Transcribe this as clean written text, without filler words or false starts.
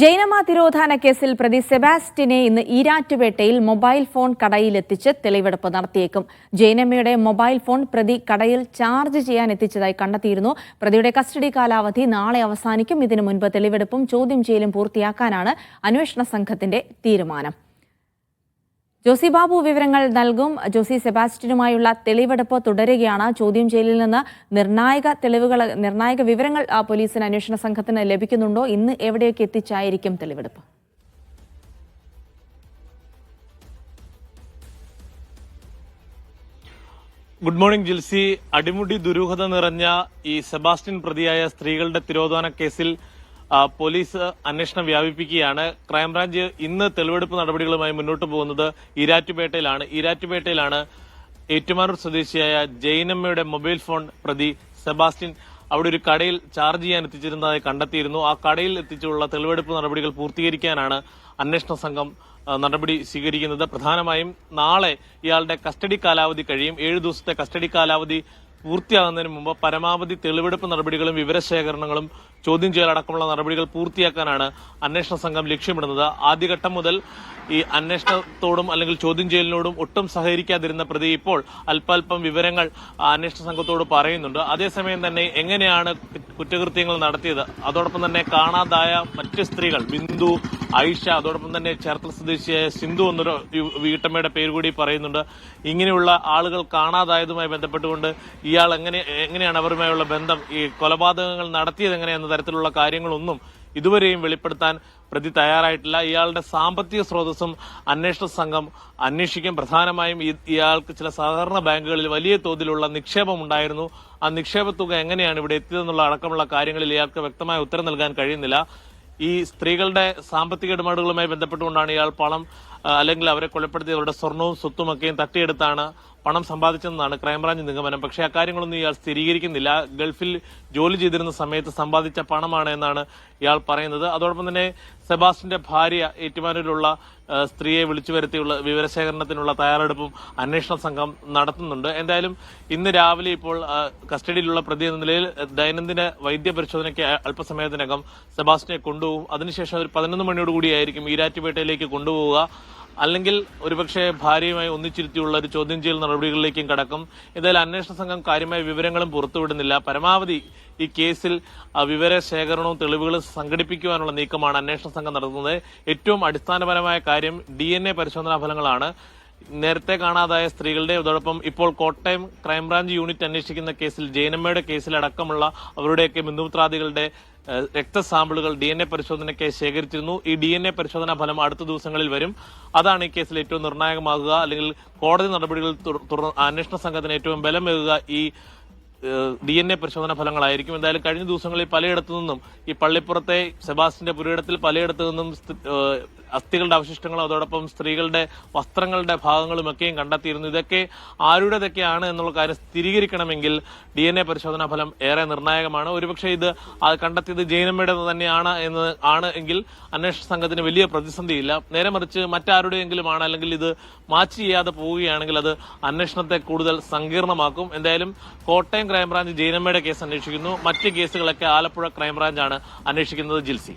ജൈനമ തിരോധാന കേസിൽ പ്രതി സെബാസ്റ്റ്യനെ ഇന്ന് ഈരാറ്റുപേട്ടയിൽ മൊബൈൽ ഫോൺ കടയിലെത്തിച്ച് തെളിവെടുപ്പ് നടത്തിയേക്കും. ജൈനമ്മയുടെ മൊബൈൽ ഫോൺ പ്രതി കടയിൽ ചാർജ് ചെയ്യാൻ എത്തിച്ചതായി കണ്ടെത്തിയിരുന്നു. പ്രതിയുടെ കസ്റ്റഡി കാലാവധി നാളെ അവസാനിക്കും. ഇതിനു മുൻപ് തെളിവെടുപ്പും ചോദ്യം ചെയ്യലും പൂർത്തിയാക്കാനാണ് അന്വേഷണ സംഘത്തിന്റെ തീരുമാനം. ജോസി ബാബു വിവരങ്ങൾ നൽകും. ജോസി, സെബാസ്റ്റ്യനുമായുള്ള തെളിവെടുപ്പ് തുടരുകയാണ്. ചോദ്യം ചെയ്യലിൽ നിന്ന് നിർണായക വിവരങ്ങൾ പോലീസിന് അന്വേഷണ സംഘത്തിന് ലഭിക്കുന്നുണ്ടോ? ഇന്ന് എവിടെയൊക്കെ എത്തിച്ചായിരിക്കും തെളിവെടുപ്പ്? Good morning Jilsy. അടിമുടി ദുരൂഹത നിറഞ്ഞ ഈ സെബാസ്റ്റ്യൻ പ്രതിയായ സ്ത്രീകളുടെ തിരോധാന കേസിൽ പോലീസ് അന്വേഷണം വ്യാപിപ്പിക്കുകയാണ്. ക്രൈംബ്രാഞ്ച് ഇന്ന് തെളിവെടുപ്പ് നടപടികളുമായി മുന്നോട്ട് പോകുന്നത് ഈരാറ്റുപേട്ടയിലാണ് ഏറ്റുമാനൂർ സ്വദേശിയായ ജൈനമ്മയുടെ മൊബൈൽ ഫോൺ പ്രതി സെബാസ്റ്റ്യൻ അവിടെ ഒരു കടയിൽ ചാർജ് ചെയ്യാൻ എത്തിച്ചിരുന്നതായി കണ്ടെത്തിയിരുന്നു. ആ കടയിൽ എത്തിച്ചുള്ള തെളിവെടുപ്പ് നടപടികൾ പൂർത്തീകരിക്കാനാണ് അന്വേഷണ സംഘം നടപടി സ്വീകരിക്കുന്നത്. പ്രധാനമായും നാളെ ഇയാളുടെ കസ്റ്റഡി കാലാവധി കഴിയും. 7 ദിവസത്തെ കസ്റ്റഡി കാലാവധി പൂർത്തിയാകുന്നതിന് മുമ്പ് പരമാവധി തെളിവെടുപ്പ് നടപടികളും വിവരശേഖരണങ്ങളും ചോദ്യം ചെയ്യലടക്കമുള്ള നടപടികൾ പൂർത്തിയാക്കാനാണ് അന്വേഷണ സംഘം ലക്ഷ്യമിടുന്നത്. ആദ്യഘട്ടം മുതൽ ഈ അന്വേഷണത്തോടും അല്ലെങ്കിൽ ചോദ്യം ചെയ്യലിനോടും ഒട്ടും സഹകരിക്കാതിരുന്ന പ്രതി ഇപ്പോൾ അല്പാൽപ്പം വിവരങ്ങൾ അന്വേഷണ സംഘത്തോട് പറയുന്നുണ്ട്. അതേസമയം തന്നെ എങ്ങനെയാണ് കുറ്റകൃത്യങ്ങൾ നടത്തിയത്, അതോടൊപ്പം തന്നെ കാണാതായ മറ്റ് സ്ത്രീകൾ ബിന്ദു, ഐഷ, അതോടൊപ്പം തന്നെ ചേർത്തല സ്വദേശിയായ സിന്ധു എന്നൊരു വീട്ടമ്മയുടെ പേര് കൂടി പറയുന്നുണ്ട്. ഇങ്ങനെയുള്ള ആളുകൾ കാണാതായതുമായി ബന്ധപ്പെട്ടുകൊണ്ട് ഇയാൾ എങ്ങനെയാണ് അവരുമായുള്ള ബന്ധം, ഈ കൊലപാതകങ്ങൾ നടത്തിയത് എങ്ങനെയെന്ന തരത്തിലുള്ള കാര്യങ്ങളൊന്നും ഇതുവരെയും വെളിപ്പെടുത്താൻ പ്രതി തയ്യാറായിട്ടില്ല. ഇയാളുടെ സാമ്പത്തിക സ്രോതസ്സും അന്വേഷണ സംഘം അന്വേഷിക്കും. പ്രധാനമായും ഇയാൾക്ക് ചില സഹകരണ ബാങ്കുകളിൽ വലിയ തോതിലുള്ള നിക്ഷേപം ഉണ്ടായിരുന്നു. ആ നിക്ഷേപ തുക എങ്ങനെയാണ് ഇവിടെ എത്തിയതെന്നുള്ള അടക്കമുള്ള കാര്യങ്ങളിൽ ഇയാൾക്ക് വ്യക്തമായ ഉത്തരം നൽകാൻ കഴിയുന്നില്ല. ഈ സ്ത്രീകളുടെ സാമ്പത്തിക ഇടപാടുകളുമായി ബന്ധപ്പെട്ടുകൊണ്ടാണ് ഇയാൾ പണം അല്ലെങ്കിൽ അവരെ കൊലപ്പെടുത്തി അവരുടെ സ്വർണവും സ്വത്തുമൊക്കെയും തട്ടിയെടുത്താണ് പണം സമ്പാദിച്ചതെന്നാണ് ക്രൈംബ്രാഞ്ച് നിഗമനം. പക്ഷേ അക്കാര്യങ്ങളൊന്നും ഇയാൾ സ്ഥിരീകരിക്കുന്നില്ല. ഗൾഫിൽ ജോലി ചെയ്തിരുന്ന സമയത്ത് സമ്പാദിച്ച പണമാണ് എന്നാണ് ഇയാൾ പറയുന്നത്. അതോടൊപ്പം തന്നെ സെബാസ്റ്റ്യന്റെ ഭാര്യ ഏറ്റുമാനൂരിലുള്ള സ്ത്രീയെ വിളിച്ചു വരുത്തിയുള്ള വിവരശേഖരണത്തിനുള്ള തയ്യാറെടുപ്പും അന്വേഷണ സംഘം നടത്തുന്നുണ്ട്. എന്തായാലും ഇന്ന് രാവിലെ ഇപ്പോൾ കസ്റ്റഡിയിലുള്ള പ്രതി എന്ന നിലയിൽ ദൈനംദിന വൈദ്യപരിശോധനയ്ക്ക് അല്പസമയത്തിനകം സെബാസ്റ്റ്യനെ കൊണ്ടുപോകും. അതിനുശേഷം ഒരു 11 മണിയോടുകൂടിയായിരിക്കും ഈരാറ്റുപേട്ടയിലേക്ക് കൊണ്ടുപോവുക. അല്ലെങ്കിൽ ഒരുപക്ഷെ ഭാര്യയുമായി ഒന്നിച്ചിരുത്തിയുള്ള ഒരു ചോദ്യം ചെയ്യൽ നടപടികളിലേക്കും കടക്കും. എന്തായാലും അന്വേഷണ സംഘം കാര്യമായ വിവരങ്ങളും പുറത്തുവിടുന്നില്ല. പരമാവധി ഈ കേസിൽ വിവരശേഖരണവും തെളിവുകളും സംഘടിപ്പിക്കുവാനുള്ള നീക്കമാണ് അന്വേഷണ സംഘം നടത്തുന്നത്. ഏറ്റവും അടിസ്ഥാനപരമായ കാര്യം DNA പരിശോധനാ ഫലങ്ങളാണ്. നേരത്തെ കാണാതായ സ്ത്രീകളുടെ അതോടൊപ്പം ഇപ്പോൾ കോട്ടയം ക്രൈംബ്രാഞ്ച് യൂണിറ്റ് അന്വേഷിക്കുന്ന കേസിൽ ജൈനമ്മയുടെ കേസിലടക്കമുള്ള അവരുടെയൊക്കെ ബന്ധുമിത്രാദികളുടെ രക്തസാമ്പിളുകൾ DNA പരിശോധനയ്ക്കായി ശേഖരിച്ചിരുന്നു. ഈ DNA പരിശോധനാ ഫലം അടുത്ത ദിവസങ്ങളിൽ വരും. അതാണ് ഈ കേസിൽ ഏറ്റവും നിർണായകമാകുക. അല്ലെങ്കിൽ കോടതി നടപടികൾ അന്വേഷണ സംഘത്തിന് ഏറ്റവും ബലമേകുക ഈ DNA പരിശോധനാ ഫലങ്ങളായിരിക്കും. എന്തായാലും കഴിഞ്ഞ ദിവസങ്ങളിൽ പലയിടത്തു നിന്നും ഈ പള്ളിപ്പുറത്തെ സെബാസ്റ്റ്യന്റെ പുരയിടത്തിൽ പലയിടത്തു നിന്നും അസ്ഥികളുടെ അവശിഷ്ടങ്ങളും അതോടൊപ്പം സ്ത്രീകളുടെ വസ്ത്രങ്ങളുടെ ഭാഗങ്ങളും ഒക്കെയും കണ്ടെത്തിയിരുന്നു. ഇതൊക്കെ ആരുടേതൊക്കെയാണ് എന്നുള്ള കാര്യം സ്ഥിരീകരിക്കണമെങ്കിൽ DNA പരിശോധനാ ഫലം ഏറെ നിർണായകമാണ്. ഒരുപക്ഷെ ഇത് കണ്ടെത്തിയത് ജൈനമ്മയുടെ തന്നെയാണ് എങ്കിൽ അന്വേഷണ സംഘത്തിന് വലിയ പ്രതിസന്ധിയില്ല. നേരെ മറിച്ച് മറ്റാരുടെയെങ്കിലും ആണ് അല്ലെങ്കിൽ ഇത് മാച്ച് ചെയ്യാതെ പോവുകയാണെങ്കിൽ അത് അന്വേഷണത്തെ കൂടുതൽ സങ്കീർണമാക്കും. എന്തായാലും കോട്ടയം ക്രൈംബ്രാഞ്ച് ജൈനമ്മയുടെ കേസ് അന്വേഷിക്കുന്നു. മറ്റ് കേസുകളൊക്കെ ആലപ്പുഴ ക്രൈംബ്രാഞ്ചാണ് അന്വേഷിക്കുന്നത്. ജിൽസി.